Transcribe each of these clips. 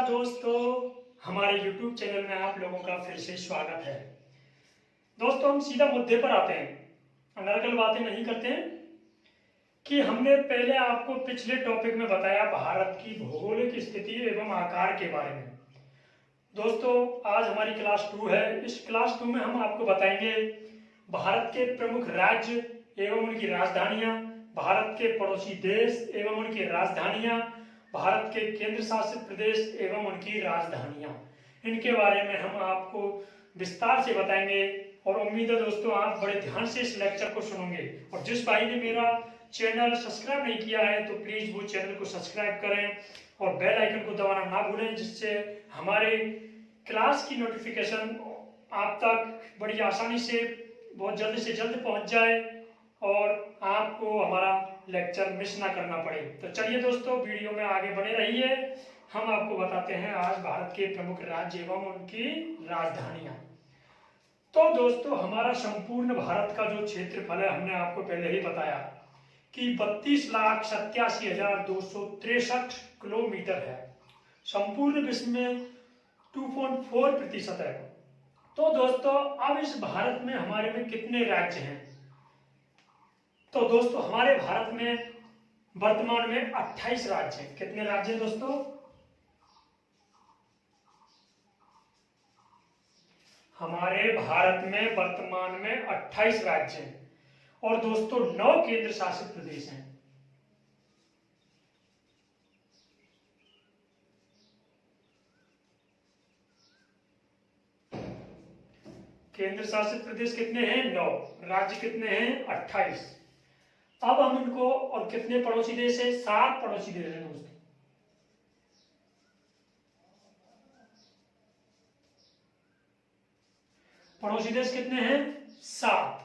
दोस्तों, हमारे YouTube channel में आप लोगों का फिर से स्वागत है। दोस्तों, हम सीधा मुद्दे पर आते हैं, अनर्गल बातें नहीं करते हैं। कि हमने पहले आपको पिछले टॉपिक में बताया भारत की भौगोलिक स्थिति एवं आकार के बारे में। दोस्तों, आज हमारी क्लास 2 है। इस क्लास 2 में हम आपको बताएंगे भारत के प्रमुख राज्य एवं उनकी राजधानियां, भारत के पड़ोसी देश एवं उनकी राजधानियां, भारत के केंद्र शासित प्रदेश एवं उनकी राजधानियां। इनके बारे में हम आपको विस्तार से बताएंगे और उम्मीद है दोस्तों आप बड़े ध्यान से इस लेक्चर को सुनोगे। और जिस भाई ने मेरा चैनल सब्सक्राइब नहीं किया है तो प्लीज वो चैनल को सब्सक्राइब करें और बेल आइकन को दबाना ना भूलें, जिससे हमारे क्लास की नोटिफिकेशन आप तक बड़ी आसानी से बहुत जल्द से जल्द पहुंच जाए और आपको हमारा लेक्चर मिस ना करना पड़े। तो चलिए दोस्तों, वीडियो में आगे बने रहिए। हम आपको बताते हैं आज भारत के प्रमुख राज्य एवं उनकी राजधानियां। तो दोस्तों, हमारा संपूर्ण भारत का जो क्षेत्रफल है हमने आपको पहले ही बताया कि 32,87,263 किलोमीटर है। संपूर्ण विश्व में 2.4% है। तो दोस्तों, अब इस भारत में हमारे में कितने राज्य हैं? तो दोस्तों, हमारे भारत में वर्तमान में 28 राज्य हैं। कितने राज्य हैं दोस्तों? हमारे भारत में वर्तमान में 28 राज्य हैं और दोस्तों 9 केंद्र शासित प्रदेश हैं। केंद्र शासित प्रदेश कितने हैं? 9। राज्य कितने हैं? 28। अब हम इनको, और कितने पड़ोसी देश है? 7 पड़ोसी देश हैं दोस्तों। पड़ोसी देश कितने हैं? 7।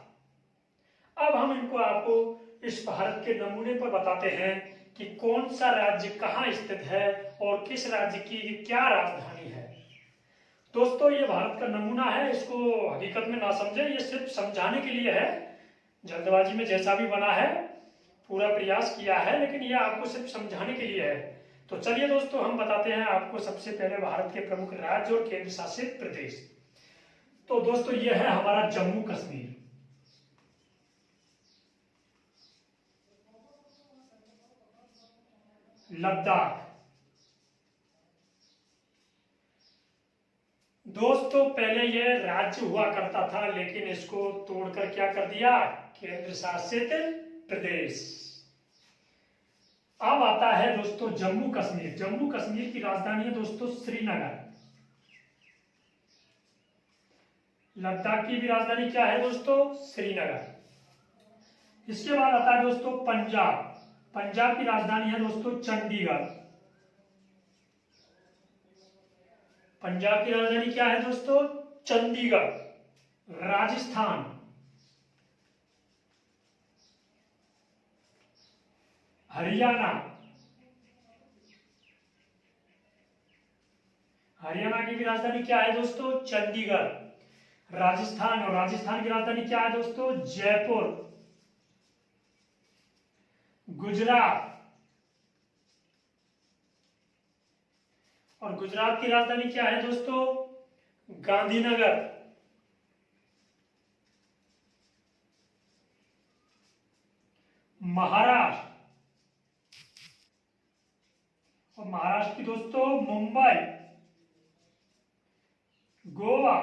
अब हम इनको आपको इस भारत के नमूने पर बताते हैं कि कौन सा राज्य कहां स्थित है और किस राज्य की क्या राजधानी है। दोस्तों, ये भारत का नमूना है, इसको हकीकत में ना समझे, ये सिर्फ समझाने के लिए है। जल्दबाजी में जैसा भी बना है पूरा प्रयास किया है, लेकिन यह आपको सिर्फ समझाने के लिए है। तो चलिए दोस्तों, हम बताते हैं आपको सबसे पहले भारत के प्रमुख राज्य और केंद्र शासित प्रदेश। तो दोस्तों, यह है हमारा जम्मू कश्मीर। लद्दाख। दोस्तों, पहले यह राज्य हुआ करता था, लेकिन इसको तोड़कर क्या कर दिया? केंद्र शासित प्रदेश। अब आता है दोस्तों जम्मू कश्मीर। जम्मू कश्मीर की राजधानी है दोस्तों श्रीनगर। लद्दाख की भी राजधानी क्या है दोस्तों? श्रीनगर। इसके बाद आता है दोस्तों पंजाब। पंजाब की राजधानी है दोस्तों चंडीगढ़। पंजाब की राजधानी क्या है दोस्तों? चंडीगढ़। राजस्थान। हरियाणा। हरियाणा की भी राजधानी क्या है दोस्तों? चंडीगढ़। राजस्थान, और राजस्थान की राजधानी क्या है दोस्तों? जयपुर। गुजरात, और गुजरात की राजधानी क्या है दोस्तों? गांधीनगर। महाराष्ट्र, और महाराष्ट्र की दोस्तों मुंबई। गोवा,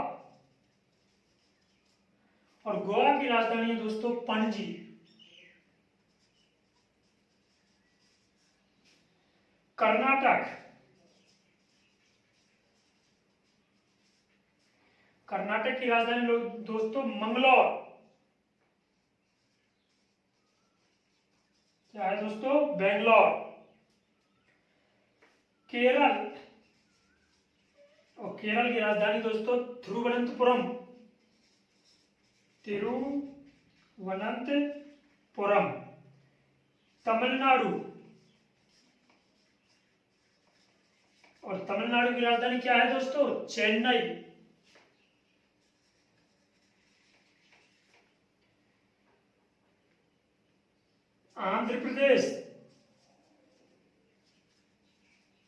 और गोवा की राजधानी है दोस्तों पणजी। कर्नाटक, कर्नाटक की राजधानी दोस्तों मंगलौर। क्या है दोस्तों? बेंगलोर। केरल, और केरल की राजधानी दोस्तों तिरुवनंतपुरम। तिरुवनंतपुरम। तमिलनाडु, और तमिलनाडु की राजधानी क्या है दोस्तों? चेन्नई। आंध्र प्रदेश,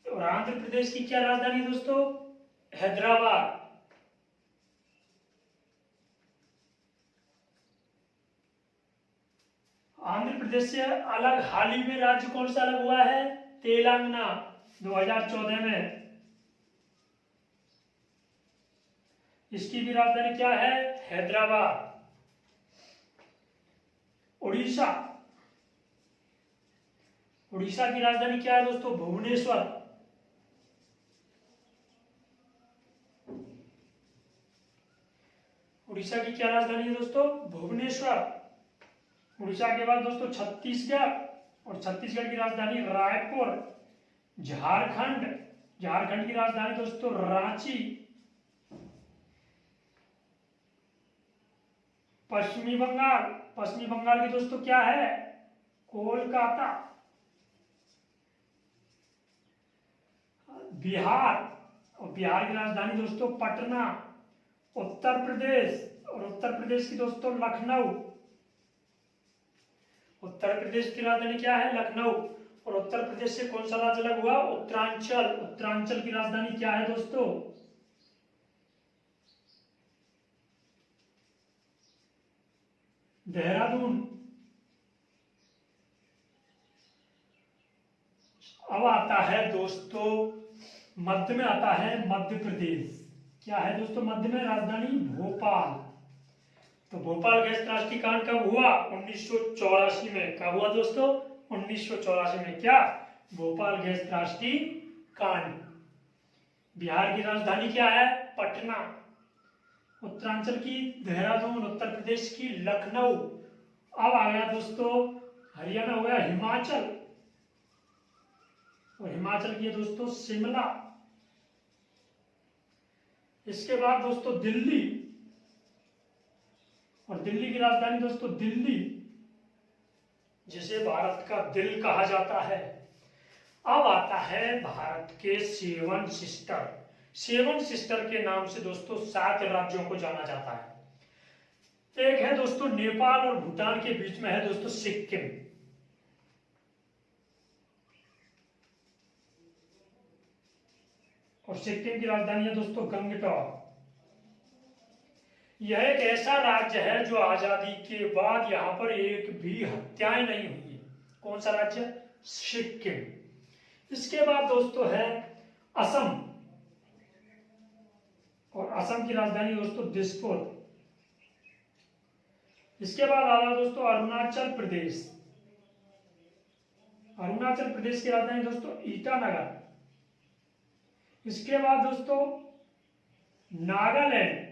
और आंध्र प्रदेश की क्या राजधानी है दोस्तों? हैदराबाद। आंध्र प्रदेश से अलग हाल ही में राज्य कौन सा अलग हुआ है? तेलंगाना, 2014 में। इसकी भी राजधानी क्या है? हैदराबाद। उड़ीसा, उड़ीसा की राजधानी क्या है दोस्तों? भुवनेश्वर। उड़ीसा की क्या राजधानी है दोस्तों? भुवनेश्वर। उड़ीसा के बाद दोस्तों छत्तीसगढ़, और छत्तीसगढ़ की राजधानी रायपुर। झारखंड, झारखंड की राजधानी दोस्तों रांची। पश्चिमी बंगाल, पश्चिमी बंगाल की दोस्तों क्या है? कोलकाता। बिहार, और बिहार की राजधानी दोस्तों पटना। उत्तर प्रदेश, और उत्तर प्रदेश की दोस्तों लखनऊ। उत्तर प्रदेश की राजधानी क्या है? लखनऊ। और उत्तर प्रदेश से कौन सा राज्य अलग हुआ? उत्तरांचल। उत्तरांचल की राजधानी क्या है दोस्तों? देहरादून। अब आता है दोस्तों, मध्य में आता है मध्य प्रदेश। क्या है दोस्तों मध्य में? राजधानी भोपाल। तो भोपाल गैस त्रासदी कांड कब हुआ? 1984 में। कब हुआ दोस्तों? 1984 में। क्या? भोपाल गैस त्रासदी कांड। बिहार की राजधानी क्या है? पटना। उत्तरांचल की देहरादून, उत्तर प्रदेश की लखनऊ। अब आ गया दोस्तों हरियाणा, हो गया हिमाचल, और हिमाचल की है दोस्तों शिमला। इसके बाद दोस्तों दिल्ली, और दिल्ली की राजधानी दोस्तों दिल्ली, जिसे भारत का दिल कहा जाता है। अब आता है भारत के सेवन सिस्टर। सेवन सिस्टर के नाम से दोस्तों 7 राज्यों को जाना जाता है। एक है दोस्तों नेपाल और भूटान के बीच में है दोस्तों सिक्किम। और सिक्किम की राजधानी है दोस्तों गंगटोक। यह एक ऐसा राज्य है जो आजादी के बाद यहां पर एक भी हत्याएं नहीं हुई है। कौन सा राज्य? सिक्किम। इसके बाद दोस्तों है असम, और असम की राजधानी दोस्तों दिसपुर। इसके बाद आ रहा दोस्तों अरुणाचल प्रदेश। अरुणाचल प्रदेश की राजधानी दोस्तों ईटानगर। इसके बाद दोस्तों नागालैंड,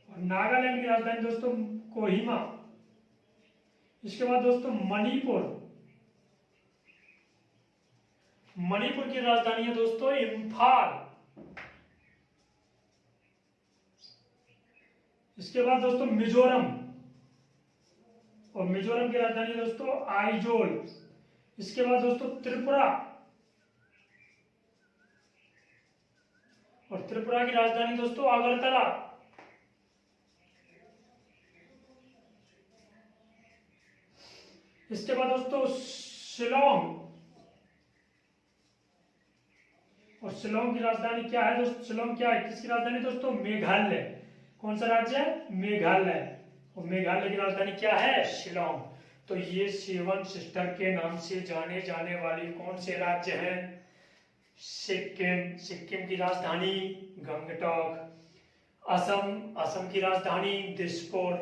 और नागालैंड की राजधानी दोस्तों कोहिमा। इसके बाद दोस्तों मणिपुर, मणिपुर की राजधानी है दोस्तों इम्फाल। इसके बाद दोस्तों मिजोरम, और मिजोरम की राजधानी दोस्तों आइजोल। इसके बाद दोस्तों त्रिपुरा, और त्रिपुरा की राजधानी दोस्तों अगरतला। इसके बाद दोस्तों शिलोंग, और शिलोंग की राजधानी क्या है दोस्तों? शिलोंग क्या है? किसकी राजधानी दोस्तों? मेघालय। कौन सा राज्य है? मेघालय। और मेघालय की राजधानी क्या है? शिलोंग। तो ये सेवन सिस्टर के नाम से जाने जाने वाली कौन से राज्य हैं? सिक्किम, सिक्किम की राजधानी गंगटोक। असम, असम की राजधानी दिसपुर।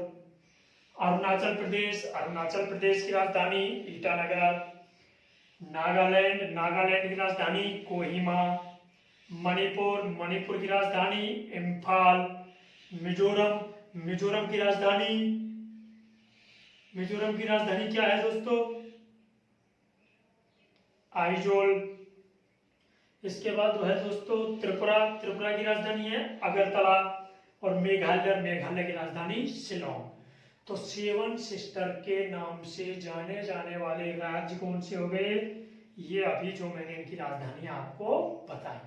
अरुणाचल प्रदेश, अरुणाचल प्रदेश की राजधानी ईटानगर। नागालैंड, नागालैंड की राजधानी कोहिमा। मणिपुर, मणिपुर की राजधानी इम्फाल। मिजोरम, मिजोरम की राजधानी, मिजोरम की राजधानी क्या है दोस्तों? आइजोल। इसके बाद जो है दोस्तों त्रिपुरा, त्रिपुरा की राजधानी है अगरतला। और मेघालय, मेघालय की राजधानी शिलोंग। तो सेवन सिस्टर के नाम से जाने जाने वाले राज्य कौन से हो गए? ये अभी जो मैंने इनकी राजधानी आपको बताई,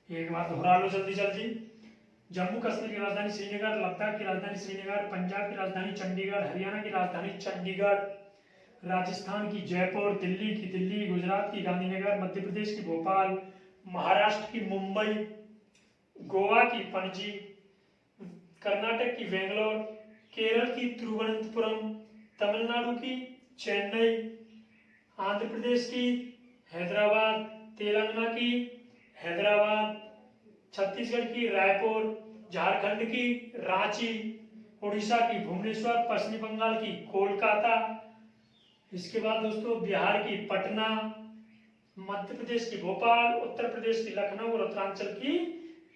एक बार दोहरा लो जल्दी जल्दी। जम्मू कश्मीर की राजधानी श्रीनगर, लद्दाख की राजधानी श्रीनगर, पंजाब की राजधानी चंडीगढ़, हरियाणा की राजधानी चंडीगढ़, राजस्थान की जयपुर, दिल्ली की दिल्ली, गुजरात की गांधीनगर, मध्य प्रदेश की भोपाल, महाराष्ट्र की मुंबई, गोवा की पणजी, कर्नाटक की बेंगलोर, केरल की तिरुवनंतपुरम, तमिलनाडु की चेन्नई, आंध्र प्रदेश की हैदराबाद, तेलंगाना की हैदराबाद, छत्तीसगढ़ की रायपुर, झारखंड की रांची, उड़ीसा की भुवनेश्वर, पश्चिम बंगाल की कोलकाता, इसके बाद दोस्तों बिहार की पटना, मध्य प्रदेश की भोपाल, उत्तर प्रदेश की लखनऊ और उत्तरांचल की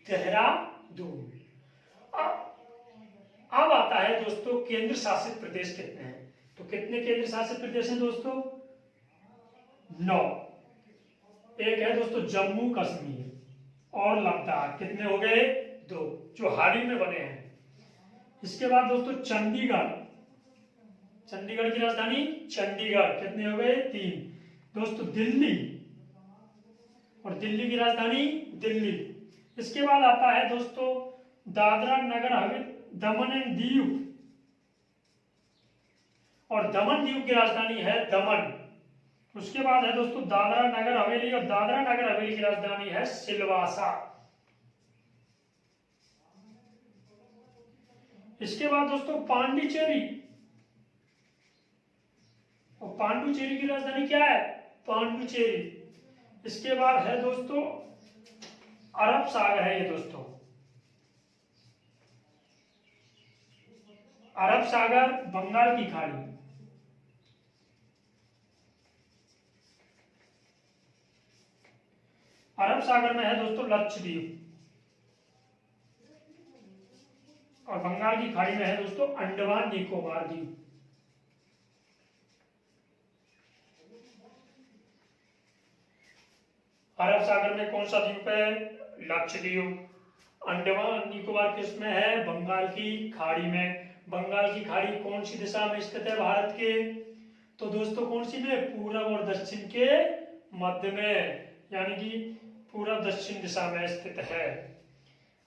देहरादून। अब आता है दोस्तों केंद्र शासित प्रदेश कितने हैं। तो कितने केंद्र शासित प्रदेश हैं दोस्तों? 9। एक है दोस्तों जम्मू कश्मीर और लद्दाख, कितने हो गए? 2, जो हाल ही में बने हैं। इसके बाद दोस्तों चंडीगढ़, चंडीगढ़ की राजधानी चंडीगढ़, कितने हो गए? 3। दोस्तों दिल्ली, और दिल्ली की राजधानी दिल्ली। इसके बाद आता है दोस्तों दादरा नगर हवेली, दमन एंड दीव, और दमन दीव की राजधानी है दमन। उसके बाद है दोस्तों दादरा नगर हवेली, और दादरा नगर हवेली की राजधानी है सिलवासा। इसके बाद दोस्तों पांडिचेरी, और पांडुचेरी की राजधानी क्या है? पांडुचेरी। इसके बाद है दोस्तों अरब सागर है ये दोस्तों, अरब सागर, बंगाल की खाड़ी। अरब सागर में है दोस्तों लक्षद्वीप, और बंगाल की खाड़ी में है दोस्तों अंडमान निकोबार द्वीप। अरब सागर में कौन सा द्वीप है? लक्षद्वीप। अंडमान निकोबार किस में है? बंगाल की खाड़ी में। बंगाल की खाड़ी कौन सी दिशा में स्थित है भारत के? तो दोस्तों कौन सी में? पूर्व और दक्षिण के मध्य में, यानी कि पूर्व दक्षिण दिशा में स्थित है।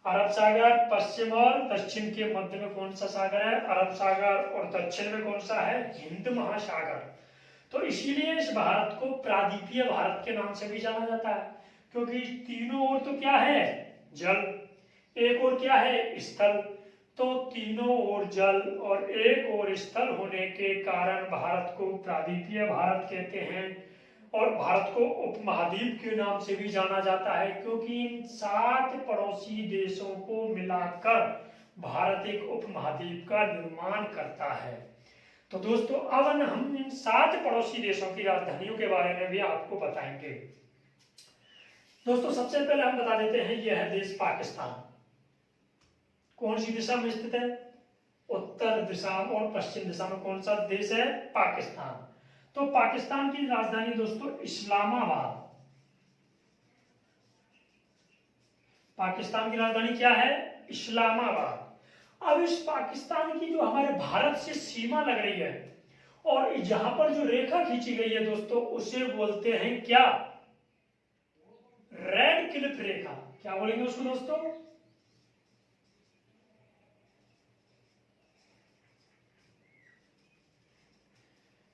अरब सागर पश्चिम और दक्षिण के मध्य में कौन सा सागर है? अरब सागर। और दक्षिण में कौन सा है? हिंद महासागर। तो इसीलिए इस भारत को प्रादीपीय भारत के नाम से भी जाना जाता है, क्योंकि तीनों ओर तो क्या है? जल, एक और क्या है? स्थल। तो तीनों ओर जल और एक और स्थल होने के कारण भारत को प्रादीपीय भारत कहते हैं, और भारत को उपमहाद्वीप के नाम से भी जाना जाता है, क्योंकि इन 7 पड़ोसी देशों को मिलाकर भारत एक उपमहाद्वीप का निर्माण करता है। तो दोस्तों अब हम इन 7 पड़ोसी देशों की राजधानियों के बारे में भी आपको बताएंगे। दोस्तों सबसे पहले हम बता देते हैं, यह है देश पाकिस्तान। कौन सी दिशा में स्थित है? उत्तर दिशा और पश्चिम दिशा में कौन सा देश है? पाकिस्तान। तो पाकिस्तान की राजधानी दोस्तों इस्लामाबाद। पाकिस्तान की राजधानी क्या है? इस्लामाबाद। अब इस पाकिस्तान की जो हमारे भारत से सीमा लग रही है, और जहां पर जो रेखा खींची गई है दोस्तों, उसे बोलते हैं क्या? रेड क्लिफ रेखा। क्या बोलेंगे उसको दोस्तों?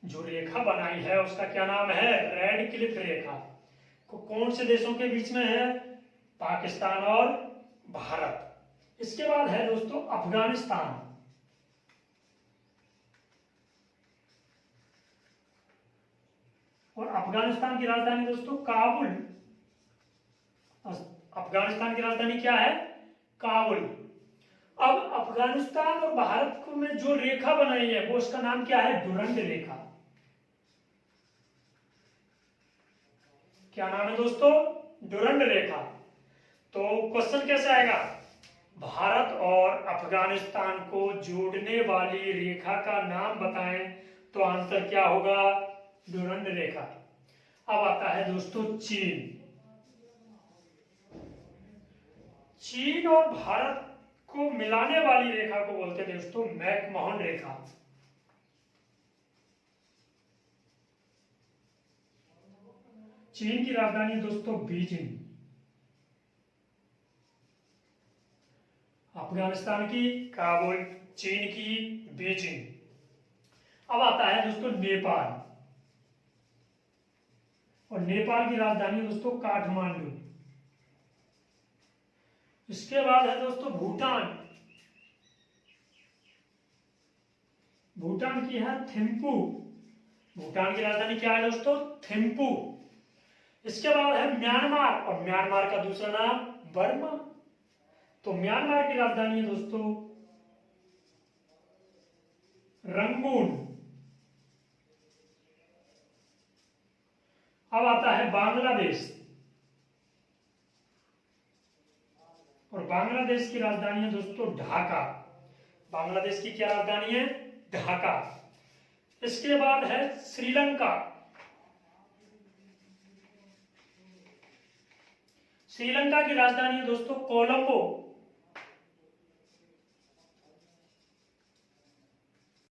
जो रेखा बनाई है उसका क्या नाम है? रेड क्लिफ रेखा। कौन से देशों के बीच में है? पाकिस्तान और भारत। इसके बाद है दोस्तों अफगानिस्तान। और अफगानिस्तान की राजधानी दोस्तों काबुल। अफगानिस्तान की राजधानी क्या है? काबुल। अब अफगानिस्तान और भारत में जो रेखा बनाई है वो उसका नाम क्या है? डुरंड रेखा। क्या नाम है दोस्तों? डुरंड रेखा। तो क्वेश्चन कैसे आएगा? भारत और अफगानिस्तान को जोड़ने वाली रेखा का नाम बताएं, तो आंसर क्या होगा? डुरंड रेखा। अब आता है दोस्तों चीन। चीन और भारत को मिलाने वाली रेखा को बोलते हैं दोस्तों मैकमोहन रेखा। चीन की राजधानी दोस्तों बीजिंग। अफगानिस्तान की काबुल, चीन की बीजिंग। अब आता है दोस्तों नेपाल। और नेपाल की राजधानी है दोस्तों काठमांडू। इसके बाद है दोस्तों भूटान। भूटान की है थिम्पू। भूटान की राजधानी क्या है दोस्तों? थिम्पू। इसके बाद है म्यांमार, और म्यांमार का दूसरा नाम बर्मा। तो म्यांमार की राजधानी है दोस्तों रंगून। अब आता है बांग्लादेश, और बांग्लादेश की राजधानी है दोस्तों ढाका। बांग्लादेश की क्या राजधानी है? ढाका। इसके बाद है श्रीलंका। श्रीलंका की राजधानी है दोस्तों कोलंबो।